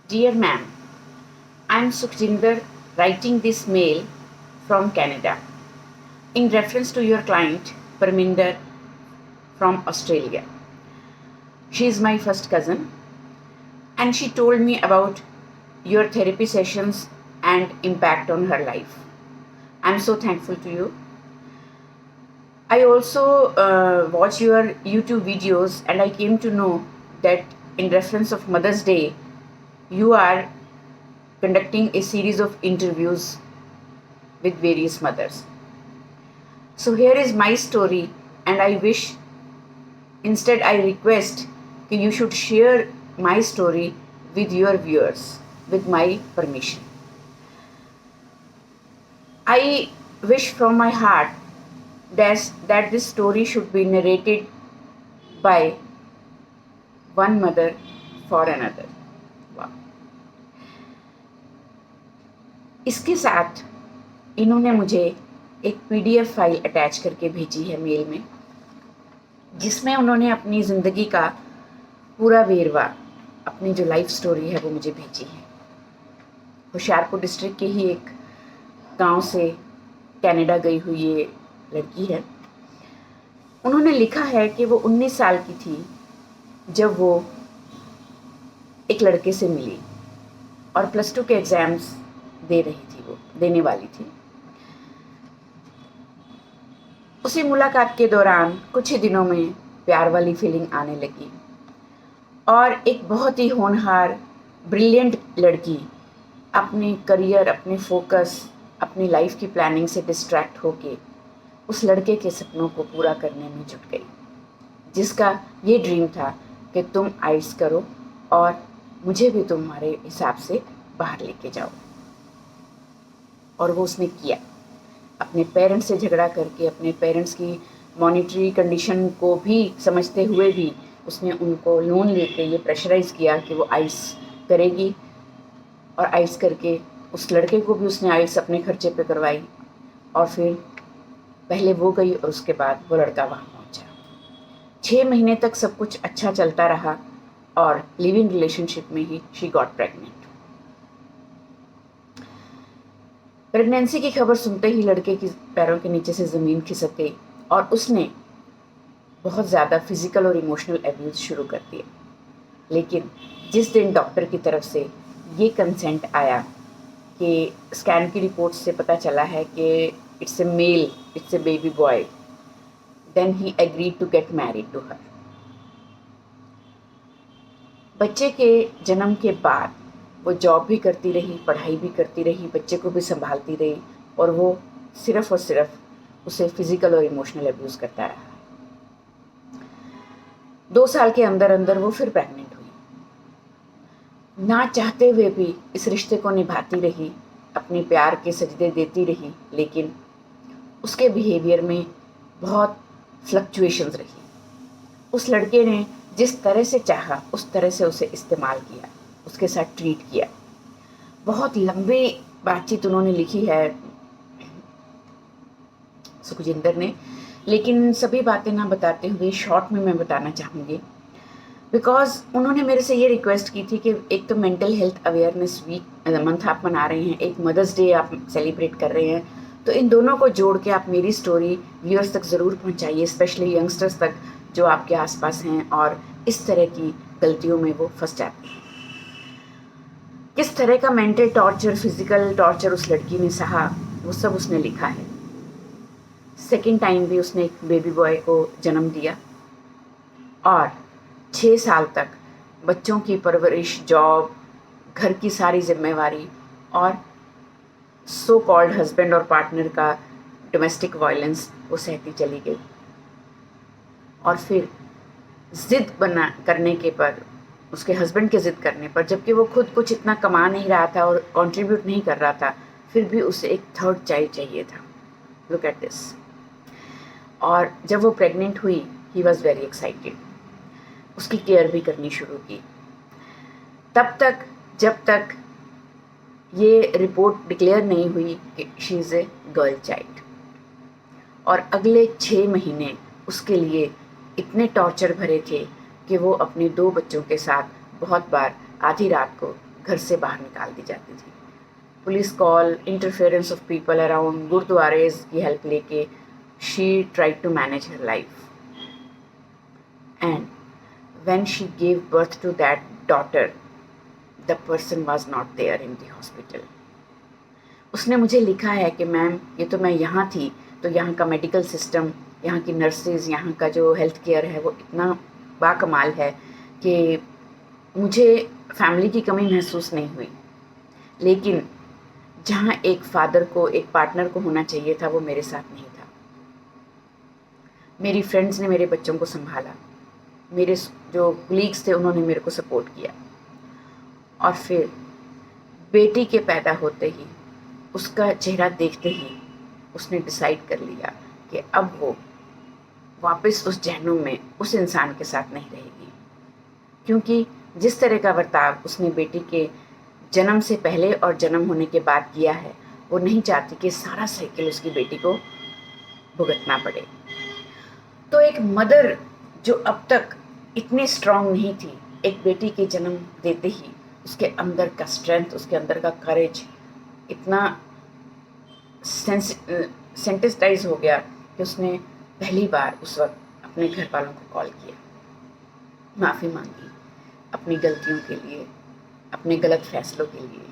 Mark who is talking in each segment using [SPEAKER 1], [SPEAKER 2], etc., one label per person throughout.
[SPEAKER 1] Dear ma'am, I am Sukhjinder writing this mail from Canada in reference to your client Parminder from Australia. She is my first cousin and she told me about your therapy sessions and impact on her life. I am so thankful to you. I also watch your YouTube videos and I came to know that in reference of Mother's Day, you are conducting a series of interviews with various mothers. So here is my story and I wish, instead I request that you should share my story with your viewers with my permission. I wish from my heart that this story should be narrated by one mother for another. Wow. इसके साथ इन्होंने मुझे एक PDF file attach करके भेजी है mail में, जिसमें उन्होंने अपनी ज़िंदगी का पूरा वेरवा, अपनी जो लाइफ स्टोरी है वो मुझे भेजी है। होशियारपुर डिस्ट्रिक्ट के ही एक गांव से कनाडा गई हुई ये लड़की है। उन्होंने लिखा है कि वो 19 साल की थी जब वो एक लड़के से मिली और +2 के एग्ज़ाम्स देने वाली थी। उसी मुलाकात के दौरान कुछ ही दिनों में प्यार वाली फीलिंग आने लगी और एक बहुत ही होनहार ब्रिलियंट लड़की अपने करियर, अपने फोकस, अपनी लाइफ की प्लानिंग से डिस्ट्रैक्ट होके उस लड़के के सपनों को पूरा करने में जुट गई, जिसका ये ड्रीम था कि तुम आइल्स करो और मुझे भी तुम्हारे हिसाब से बाहर लेके जाओ। और वो उसने किया। अपने पेरेंट्स से झगड़ा करके, अपने पेरेंट्स की मॉनिटरी कंडीशन को भी समझते हुए भी उसने उनको लोन लेके ये प्रेशराइज़ किया कि वो आइल्स करेगी। और आइल्स करके उस लड़के को भी उसने आइल्स अपने खर्चे पे करवाई और फिर पहले वो गई और उसके बाद वो लड़का वहाँ पहुँचा। 6 महीने तक सब कुछ अच्छा चलता रहा और लिव इन रिलेशनशिप में ही शी गॉट प्रेग्नेंट। प्रेगनेंसी की खबर सुनते ही लड़के की पैरों के नीचे से ज़मीन खिसक गई और उसने बहुत ज़्यादा फिज़िकल और इमोशनल अब्यूज़ शुरू कर दिया। लेकिन जिस दिन डॉक्टर की तरफ से ये कंसेंट आया कि स्कैन की रिपोर्ट से पता चला है कि it's a male, it's a baby boy, then he agreed to get married to her. बच्चे के जन्म के बाद वो जॉब भी करती रही, पढ़ाई भी करती रही, बच्चे को भी संभालती रही और वो सिर्फ़ और सिर्फ उसे फिज़िकल और इमोशनल अब्यूज़ करता रहा। 2 साल के अंदर अंदर वो फिर प्रेग्नेंट हुई। ना चाहते हुए भी इस रिश्ते को निभाती रही, अपने प्यार के सजदे देती रही, लेकिन उसके बिहेवियर में बहुत फ्लक्चुएशंस रही। उस लड़के ने जिस तरह से चाहा उस तरह से उसे इस्तेमाल किया, उसके साथ ट्रीट किया। बहुत लंबी बातचीत उन्होंने लिखी है सुखजिंदर ने, लेकिन सभी बातें ना बताते हुए शॉर्ट में मैं बताना चाहूँगी। बिकॉज़ उन्होंने मेरे से ये रिक्वेस्ट की थी कि एक तो mental health awareness week month आप मना रहे हैं, एक मदर्स डे आप सेलिब्रेट कर रहे हैं, तो इन दोनों को जोड़ के आप मेरी स्टोरी व्यूअर्स तक ज़रूर पहुँचाइए, स्पेशली यंगस्टर्स तक जो आपके आसपास हैं और इस तरह की गलतियों में वो फंस जाते हैं। किस तरह का मेंटल टॉर्चर, फिज़िकल टॉर्चर उस लड़की ने सहा, वो सब उसने लिखा है। सेकेंड टाइम भी उसने एक बेबी बॉय को जन्म दिया और 6 साल तक बच्चों की परवरिश, जॉब, घर की सारी जिम्मेवारी और सो कॉल्ड हस्बैंड और पार्टनर का डोमेस्टिक वायलेंस वो सहती चली गई। और फिर ज़िद बना करने के पर, उसके हस्बैंड के ज़िद करने पर, जबकि वो खुद कुछ इतना कमा नहीं रहा था और कंट्रीब्यूट नहीं कर रहा था, फिर भी उसे एक थर्ड चाइल्ड चाहिए था। Look at this. और जब वो प्रेग्नेंट हुई, ही वॉज वेरी एक्साइटेड, उसकी केयर भी करनी शुरू की। तब तक जब तक ये रिपोर्ट डिक्लेयर नहीं हुई कि she is a girl child. और अगले 6 महीने उसके लिए इतने टॉर्चर भरे थे कि वो अपने 2 बच्चों के साथ बहुत बार आधी रात को घर से बाहर निकाल दी जाती थी। Police call, interference of people around, gurdwaras की हेल्प लेके she tried to manage her life. And when she gave birth to that daughter, the person was not there in the hospital. उसने मुझे लिखा है कि मैम, ये तो मैं यहाँ थी, तो यहाँ का मेडिकल सिस्टम, यहाँ की नर्सेज, यहाँ का जो हेल्थ केयर है वो इतना बाकमाल है कि मुझे फैमिली की कमी महसूस नहीं हुई। लेकिन जहाँ एक फादर को, एक पार्टनर को होना चाहिए था, वो मेरे साथ नहीं था। मेरी फ्रेंड्स ने मेरे बच्चों को संभाला, मेरे जो कलीग्स थे उन्होंने मेरे को सपोर्ट किया, और फिर बेटी के पैदा होते ही, उसका चेहरा देखते ही उसने डिसाइड कर लिया कि अब वो वापस उस जहन्नुम में उस इंसान के साथ नहीं रहेगी, क्योंकि जिस तरह का बर्ताव उसने बेटी के जन्म से पहले और जन्म होने के बाद किया है, वो नहीं चाहती कि सारा साइकिल उसकी बेटी को भुगतना पड़े। तो एक मदर जो अब तक इतनी स्ट्रांग नहीं थी, एक बेटी के जन्म देते ही उसके अंदर का स्ट्रेंथ, उसके अंदर का करेज इतना सेंसिटाइज हो गया कि उसने पहली बार उस वक्त अपने घर वालों को कॉल किया, माफ़ी मांगी अपनी गलतियों के लिए, अपने गलत फैसलों के लिए,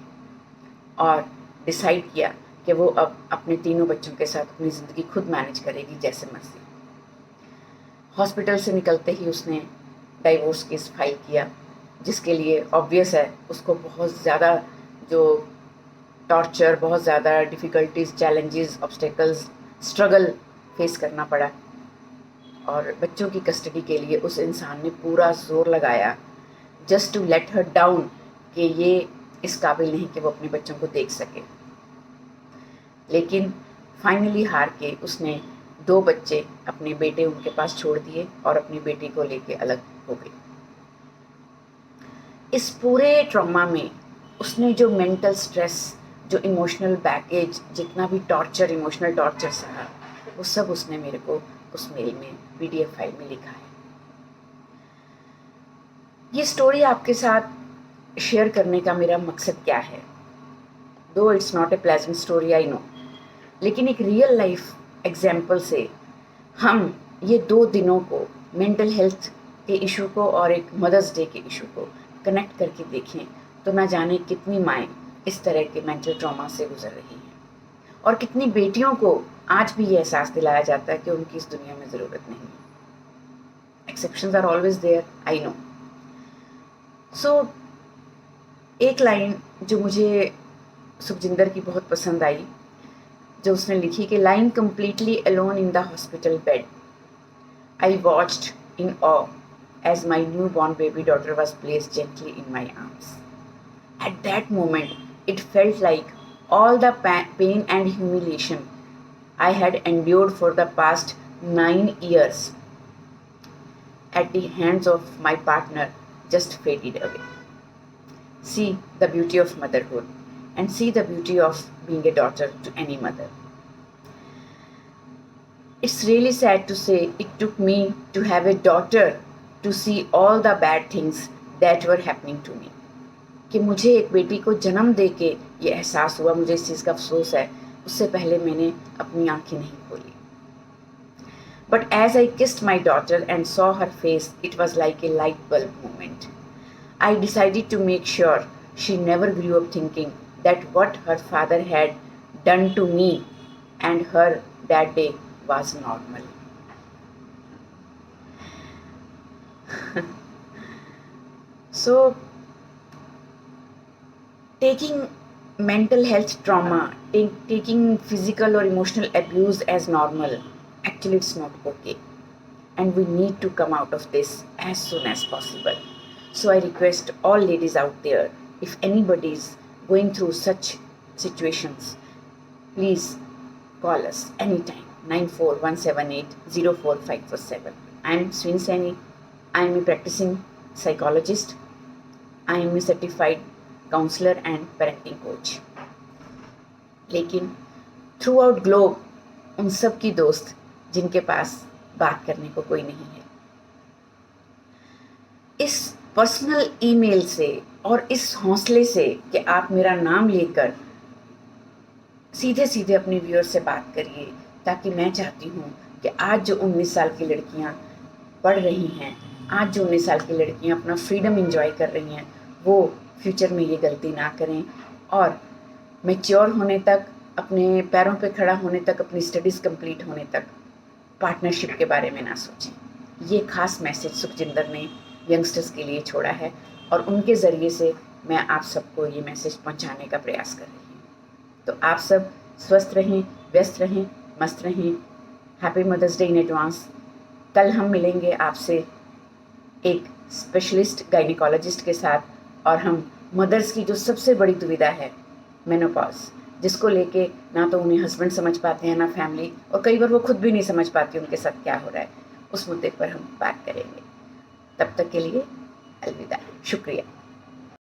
[SPEAKER 1] और डिसाइड किया कि वो अब अपने तीनों बच्चों के साथ अपनी ज़िंदगी खुद मैनेज करेगी जैसे मर्जी। हॉस्पिटल से निकलते ही उसने डाइवोर्स केस फाइल किया, जिसके लिए ऑब्वियस है उसको बहुत ज़्यादा जो टॉर्चर, बहुत ज़्यादा difficulties, challenges, obstacles, struggle face करना पड़ा। और बच्चों की कस्टडी के लिए उस इंसान ने पूरा जोर लगाया just to let her down कि ये इस काबिल नहीं कि वो अपने बच्चों को देख सके। लेकिन फाइनली हार के उसने 2 बच्चे अपने बेटे उनके पास छोड़ दिए और अपनी बेटी को लेके अलग हो गई। इस पूरे ट्रॉमा में उसने जो मेंटल स्ट्रेस, जो इमोशनल बैगेज, जितना भी टॉर्चर, इमोशनल टॉर्चर सहा, वो सब उसने मेरे को उस मेल में, PDF फाइल में लिखा है। ये स्टोरी आपके साथ शेयर करने का मेरा मकसद क्या है? दो it's not a pleasant story, I know, लेकिन एक रियल लाइफ एग्जाम्पल से हम ये 2 दिनों को, मेंटल हेल्थ के इशू को और एक मदर्स डे के इशू को कनेक्ट करके देखें तो ना जाने कितनी माएँ इस तरह के मेंटल ट्रॉमा से गुजर रही हैं, और कितनी बेटियों को आज भी ये एहसास दिलाया जाता है कि उनकी इस दुनिया में ज़रूरत नहीं है। Exceptions are always there, I know. So एक लाइन जो मुझे सुखजिंदर की बहुत पसंद आई, जो उसने लिखी कि lying completely alone in the hospital bed, I watched in awe as my newborn baby daughter was placed gently in my arms. At that moment, it felt like all the pain and humiliation I had endured for the past 9 years at the hands of my partner just faded away. See the beauty of motherhood and see the beauty of being a daughter to any mother. It's really sad to say it took me to have a daughter to see all the bad things that were happening to me. कि मुझे एक बेटी को जन्म दे के ये एहसास हुआ, मुझे इस चीज़ का अफसोस है, उससे पहले मैंने अपनी आंखें नहीं खोली। But as I kissed my daughter and saw her face, it was like a light bulb moment. I decided to make sure she never grew up thinking that what her father had done to me and her that day was normal. So, taking mental health trauma, taking physical or emotional abuse as normal, actually it's not okay. And we need to come out of this as soon as possible. So I request all ladies out there, if anybody is going through such situations, please call us anytime, 9417804547. I am Swin Saini. I am a practicing psychologist. I am a certified counselor and parenting coach. लेकिन through out globe उन सब की दोस्त जिनके पास बात करने को कोई नहीं है, इस पर्सनल ईमेल से और इस हौसले से कि आप मेरा नाम लेकर सीधे सीधे अपने व्यूअर से बात करिए, ताकि मैं चाहती हूँ कि आज जो 19 साल की लड़कियाँ पढ़ रही हैं, आज जो 19 साल की लड़कियाँ अपना फ्रीडम एंजॉय कर रही हैं, वो फ्यूचर में ये गलती ना करें और मैच्योर होने तक, अपने पैरों पे खड़ा होने तक, अपनी स्टडीज़ कंप्लीट होने तक पार्टनरशिप के बारे में ना सोचें। ये खास मैसेज सुखजिंदर ने यंगस्टर्स के लिए छोड़ा है और उनके ज़रिए से मैं आप सबको ये मैसेज पहुंचाने का प्रयास कर रही हूँ। तो आप सब स्वस्थ रहें, व्यस्त रहें, मस्त रहें। Happy mother's day in advance. कल हम मिलेंगे आपसे एक स्पेशलिस्ट गायनिकोलॉजिस्ट के साथ और हम मदर्स की जो सबसे बड़ी दुविधा है, मेनोपॉज, जिसको लेके ना तो उन्हें हस्बैंड समझ पाते हैं ना फैमिली, और कई बार वो खुद भी नहीं समझ पाती उनके साथ क्या हो रहा है, उस मुद्दे पर हम बात करेंगे। तब तक के लिए अलविदा, शुक्रिया।